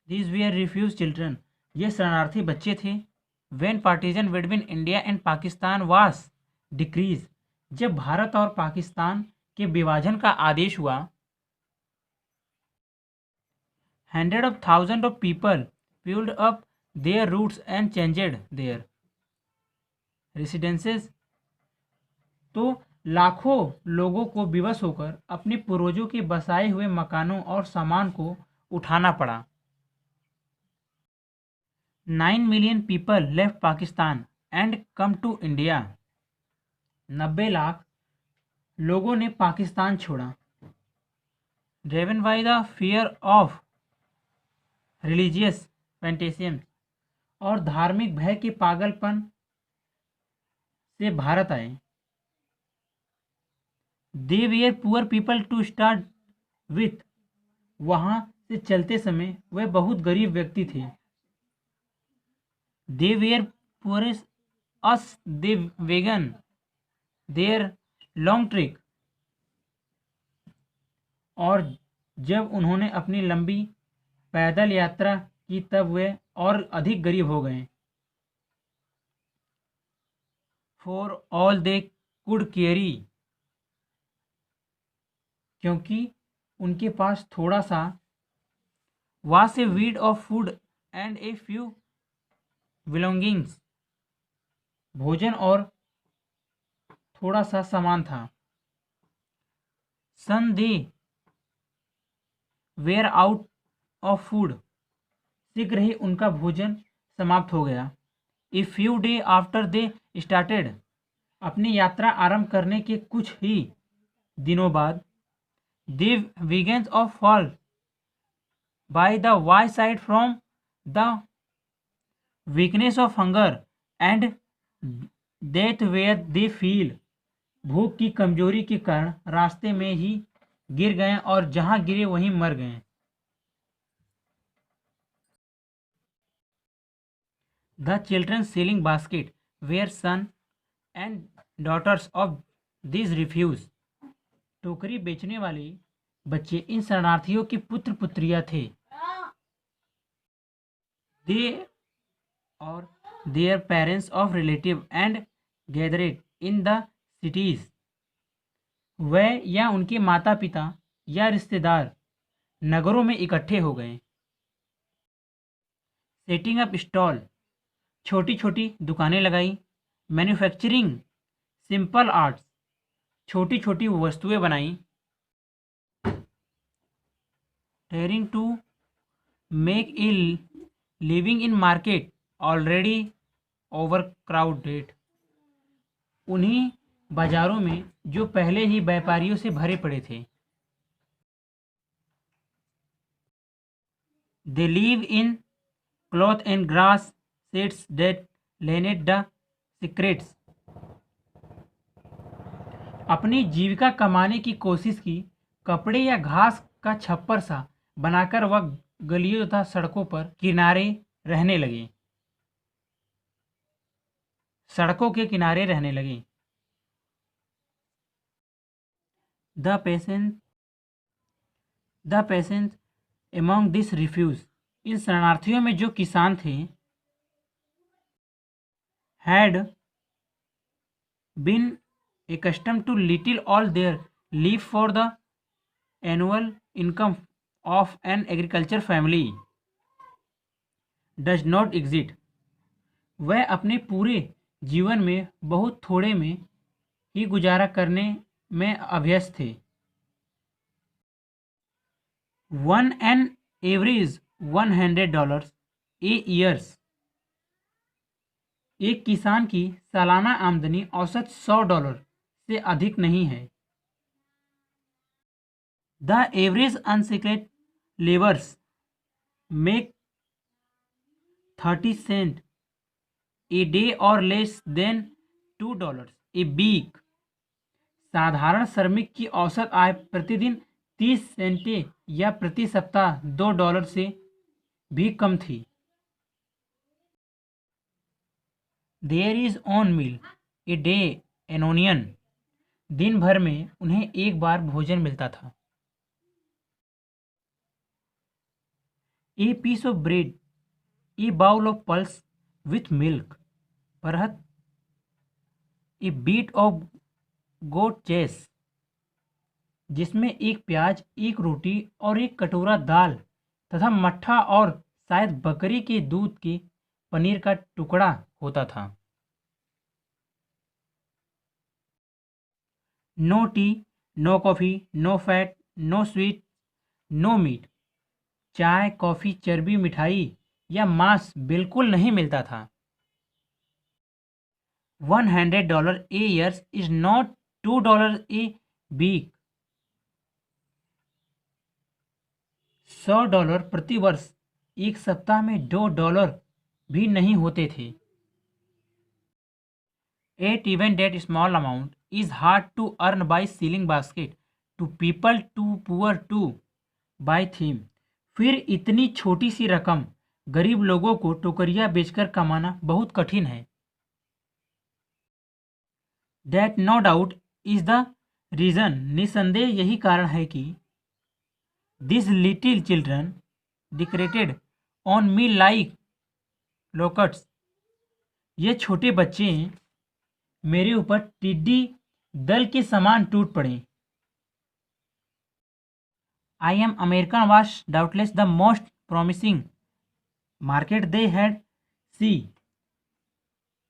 These VR refuse children, ये शरणार्थी बच्चे थे। When partisan between India and Pakistan वास डिक्रीज, जब भारत और पाकिस्तान के विभाजन का आदेश हुआ। Hundred of thousand of people pulled up their roots and changed their residences, तो लाखों लोगों को विवश होकर अपने पूर्वजों के बसाए हुए मकानों और सामान को उठाना पड़ा। 9 million people left Pakistan and come to India, 90 lakh लोगों ने पाकिस्तान छोड़ा। Driven by the fear of religious fanaticism, और धार्मिक भय के पागलपन से भारत आए। They were poor people to start with, वहां से चलते समय वे बहुत गरीब व्यक्ति थे। They were poorest as they began their long trek, और जब उन्होंने अपनी लंबी पैदल यात्रा की तब वे और अधिक गरीब हो गए। For all they could carry, क्योंकि उनके पास थोड़ा सा was a bit of food and a few belongings, भोजन और थोड़ा सा सामान था। Soon they were out of food, शीघ्र ही उनका भोजन समाप्त हो गया। A few days after they started, अपनी यात्रा आरंभ करने के कुछ ही दिनों बाद दे विगेंस of fall by the wayside from the weakness of hunger and death where they fell, भूख की कमजोरी के कारण रास्ते में ही गिर गए और जहां गिरे वहीं मर गए। The children selling basket were son and daughters of this refuge, टोकरी बेचने वाले बच्चे इन शरणार्थियों के पुत्र पुत्रियां थे। दे और their parents of relative and gathered in the cities, वह या उनके माता पिता या रिश्तेदार नगरों में इकट्ठे हो गए। सेटिंग अप स्टॉल, छोटी छोटी दुकानें लगाई। मैन्युफैक्चरिंग सिंपल आर्ट्स, छोटी छोटी वस्तुएं बनाई। Daring to make a living in market already over crowded, उन्हीं बाजारों में जो पहले ही व्यापारियों से भरे पड़े थे। They live in cloth and grass sets that lined the streets, अपनी जीविका कमाने की कोशिश की। कपड़े या घास का छप्पर सा बनाकर वह गलियों तथा सड़कों पर किनारे रहने लगे, सड़कों के किनारे रहने लगे। The peasants among this refugees, इन शरणार्थियों में जो किसान थे, had been accustomed to little all their live for the annual income of an agriculture family does not exist, वह अपने पूरे जीवन में बहुत थोड़े में ही गुजारा करने में अभ्यस्त थे। One an average $100 A years, एक किसान की सालाना आमदनी औसत $100 से अधिक नहीं है। The average unskilled labours make 30 sent a day और लेस देन $2 ए वीक, साधारण श्रमिक की औसत आय प्रतिदिन 30 सेंटे या प्रति सप्ताह $2 से भी कम थी। There is one meal a day an onion, दिन भर में उन्हें एक बार भोजन मिलता था। A piece of bread, a bowl of pulse with milk, perhaps a bit of goat cheese, जिसमें एक प्याज, एक रोटी और एक कटोरा दाल तथा मट्ठा और शायद बकरी के दूध के पनीर का टुकड़ा होता था। No tea, no coffee, no fat, no sweet, no meat. चाय, कॉफ़ी, चर्बी, मिठाई या मांस बिल्कुल नहीं मिलता था। $100 a year is not $2 a week। $100 प्रति वर्ष एक सप्ताह में $2 भी नहीं होते थे। Yet even that small amount is hard to earn by selling basket to people too poor to buy them। फिर इतनी छोटी सी रकम गरीब लोगों को टोकरियां बेचकर कमाना बहुत कठिन है। That no doubt is the reason। निसंदेह यही कारण है कि these little children decorated on me like locusts। ये छोटे बच्चे मेरे ऊपर टिड्डी दल के समान टूट पड़े। I am American was doubtless the most promising market they had see.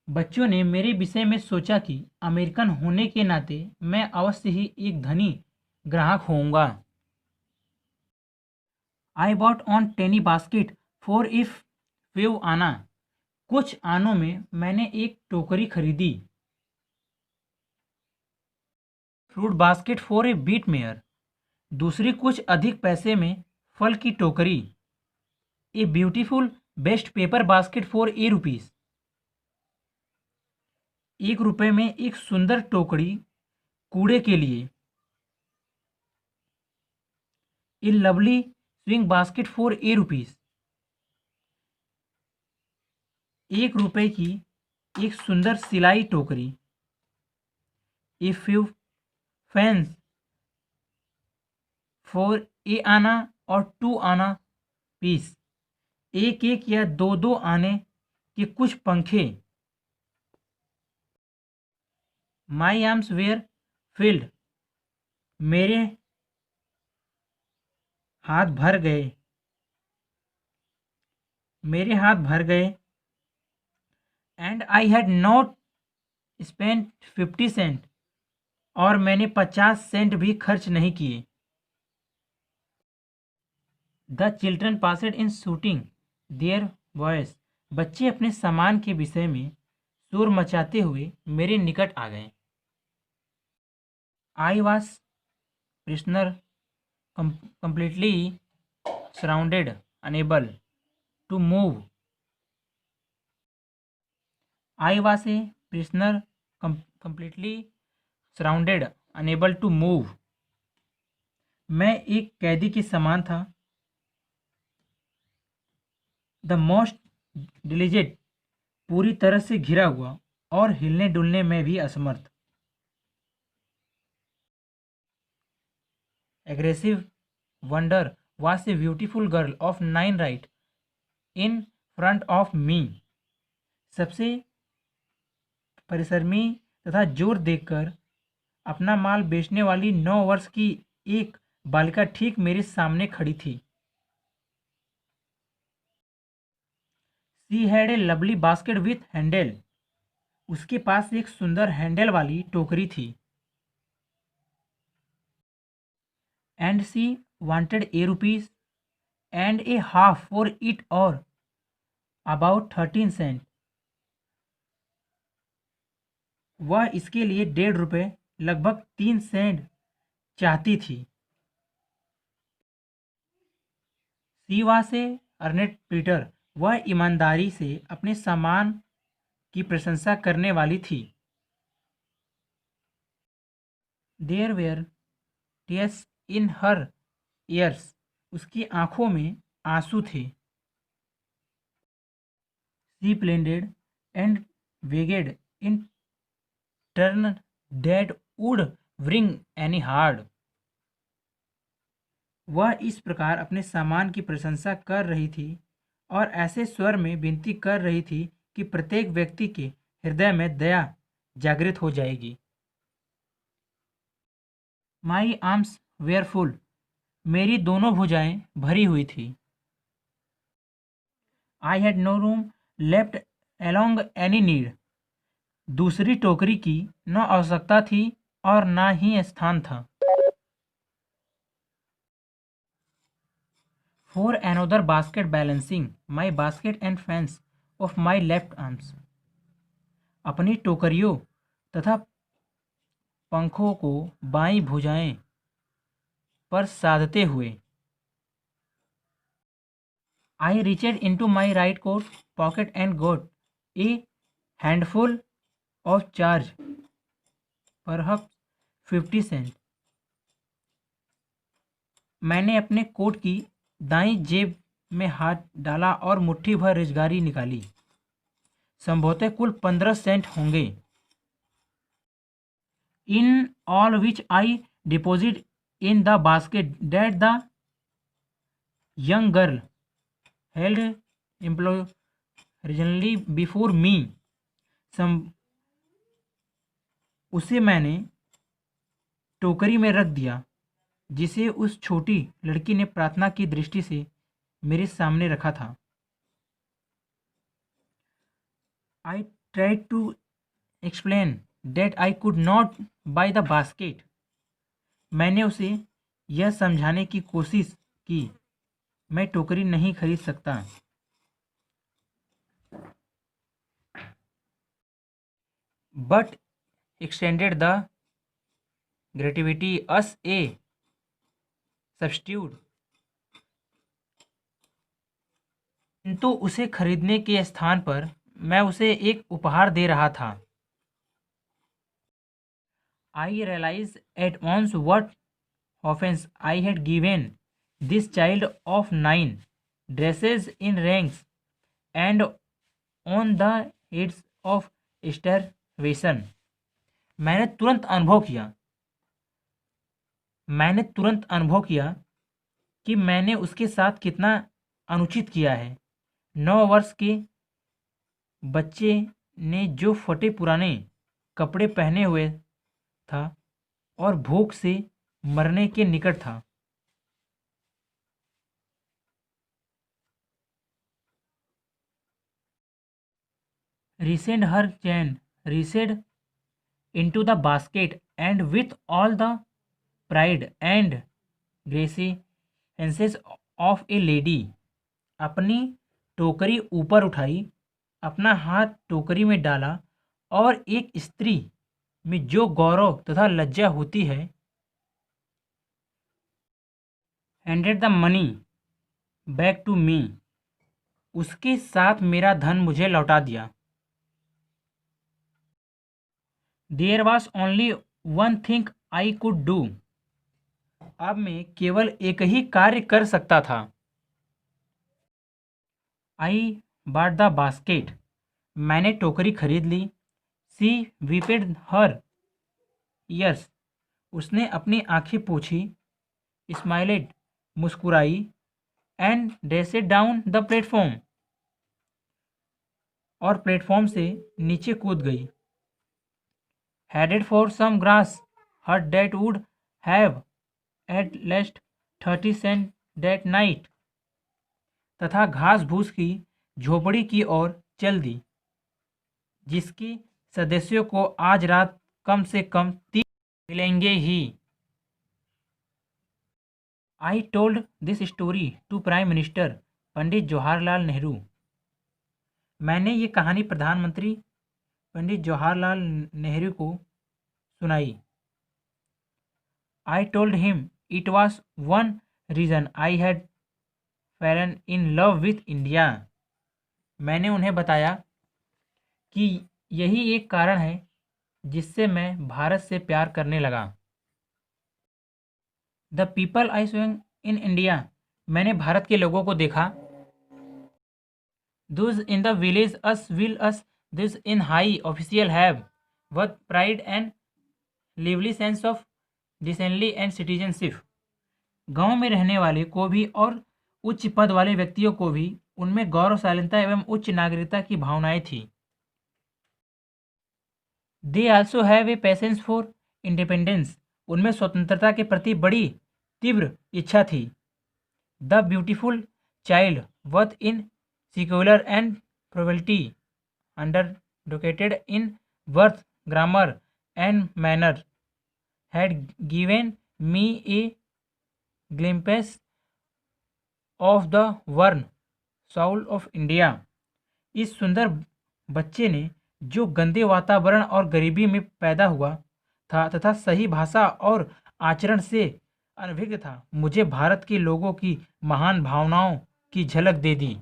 बच्चों ने मेरे विषय में सोचा कि अमेरिकन होने के नाते मैं अवश्य ही एक धनी ग्राहक होऊंगा। I bought on tiny basket for if few anna. कुछ आनों में मैंने एक टोकरी खरीदी। Fruit basket for a bit more. दूसरी कुछ अधिक पैसे में फल की टोकरी। A beautiful waste paper basket for ₹1। ₹1 में एक सुंदर टोकरी कूड़े के लिए। A lovely sewing basket for ₹1। ₹1 की एक सुंदर सिलाई टोकरी। A few fans for a anna और 2 आना पीस। एक एक या दो दो आने के कुछ पंखे। My arms were filled. मेरे हाथ भर गए। And I had not spent 50 cent. और मैंने 50 सेंट भी खर्च नहीं किए। The children passed in shouting their voice. बच्चे अपने सामान के विषय में शोर मचाते हुए मेरे निकट आ गए। I was prisoner completely surrounded, unable to move। I was a prisoner completely surrounded, unable to move। मैं एक कैदी के समान था। The most diligent, पूरी तरह से घिरा हुआ और हिलने डुलने में भी असमर्थ। Aggressive wonder was a beautiful girl of 9 right in front of me। सबसे परिश्रमी तथा जोर देकर अपना माल बेचने वाली 9 वर्ष की एक बालिका ठीक मेरे सामने खड़ी थी। She had a lovely basket with handle. उसके पास एक सुंदर हैंडल वाली टोकरी थी। And she wanted ₹1 and a half for it or about 13 cent. वह इसके लिए ₹1.5 लगभग 3 सेंट चाहती थी। She was a earnest pleader. वह ईमानदारी से अपने सामान की प्रशंसा करने वाली थी। There were tears in her eyes. उसकी आंखों में आंसू थे। She pleaded and begged in turn that would bring any heart. वह इस प्रकार अपने सामान की प्रशंसा कर रही थी और ऐसे स्वर में विनती कर रही थी कि प्रत्येक व्यक्ति के हृदय में दया जागृत हो जाएगी। माई आर्म्स वेयर फुल, मेरी दोनों भुजाएं भरी हुई थी। I had no room left along any need, दूसरी टोकरी की न आवश्यकता थी और न ही स्थान था। For another basket balancing my basket and fence of my left arms, अपनी टोकरियों तथा पंखों को बाईं भुजाएं पर साधते हुए I reached into my right coat pocket and got a handful of change perhaps 50 cent, मैंने अपने कोट की दाईं जेब में हाथ डाला और मुट्ठी भर रोजगारी निकाली, संभवतः कुल 15 सेंट होंगे। In all which I deposit in the basket that the young girl held imploringly before me, उसे मैंने टोकरी में रख दिया जिसे उस छोटी लड़की ने प्रार्थना की दृष्टि से मेरे सामने रखा था। I tried to explain that I could not buy the basket, मैंने उसे यह समझाने की कोशिश की मैं टोकरी नहीं खरीद सकता। But extended the gratuity as a substitute, किंतु उसे खरीदने के स्थान पर मैं उसे एक उपहार दे रहा था। I realise at once what offence I had given this child of 9 dressed in rags and on the edge of starvation, मैंने तुरंत अनुभव किया कि मैंने उसके साथ कितना अनुचित किया है। 9 वर्ष के बच्चे ने जो फटे पुराने कपड़े पहने हुए था और भूख से मरने के निकट था। recede into the basket and with all the pride and graces of a lady, अपनी टोकरी ऊपर उठाई, अपना हाथ टोकरी में डाला और एक स्त्री में जो गौरव तथा लज्जा होती है, handed the money back to me, उसके साथ मेरा धन मुझे लौटा दिया। There was only one thing I could do, अब मैं केवल एक ही कार्य कर सकता था। आई बॉट द बास्केट, मैंने टोकरी खरीद ली। सी वीपेड हर ईयर्स, उसने अपनी आंखें पोंछी। स्माइलेड, मुस्कुराई। And dashed down the platform, और प्लेटफॉर्म से नीचे कूद गई। Headed for some grass hut that would have at least 30 cents that night, तथा घास भूस की झोपड़ी की ओर चल दी जिसके सदस्यों को आज रात कम से कम 3 मिलेंगे ही। I told this story to Prime Minister Pandit Jawaharlal Nehru, मैंने ये कहानी प्रधानमंत्री पंडित जवाहरलाल नेहरू को सुनाई। I told him it was one reason I had fallen in love with India, मैंने उन्हें बताया कि यही एक कारण है जिससे मैं भारत से प्यार करने लगा। The people I saw in India, मैंने भारत के लोगों को देखा। Those in the village us will us this in high official have what pride and lively sense of decency and citizenship, गांव में रहने वाले को भी और उच्च पद वाले व्यक्तियों को भी उनमें गौरवशालीनता एवं उच्च नागरिकता की भावनाएं थी। They also have a patience for independence, उनमें स्वतंत्रता के प्रति बड़ी तीव्र इच्छा थी। The beautiful child worth in secular and probability, undereducated in birth, grammar, and manner, had given me a glimpse of the worn soul of India. इस सुंदर बच्चे ने, जो गंदे वातावरण और गरीबी में पैदा हुआ था तथा सही भाषा और आचरण से अनभिज्ञ था, मुझे भारत के लोगों की महान भावनाओं की झलक दे दी।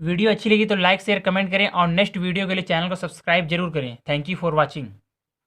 वीडियो अच्छी लगी तो लाइक शेयर कमेंट करें और नेक्स्ट वीडियो के लिए चैनल को सब्सक्राइब जरूर करें। Thank you for watching.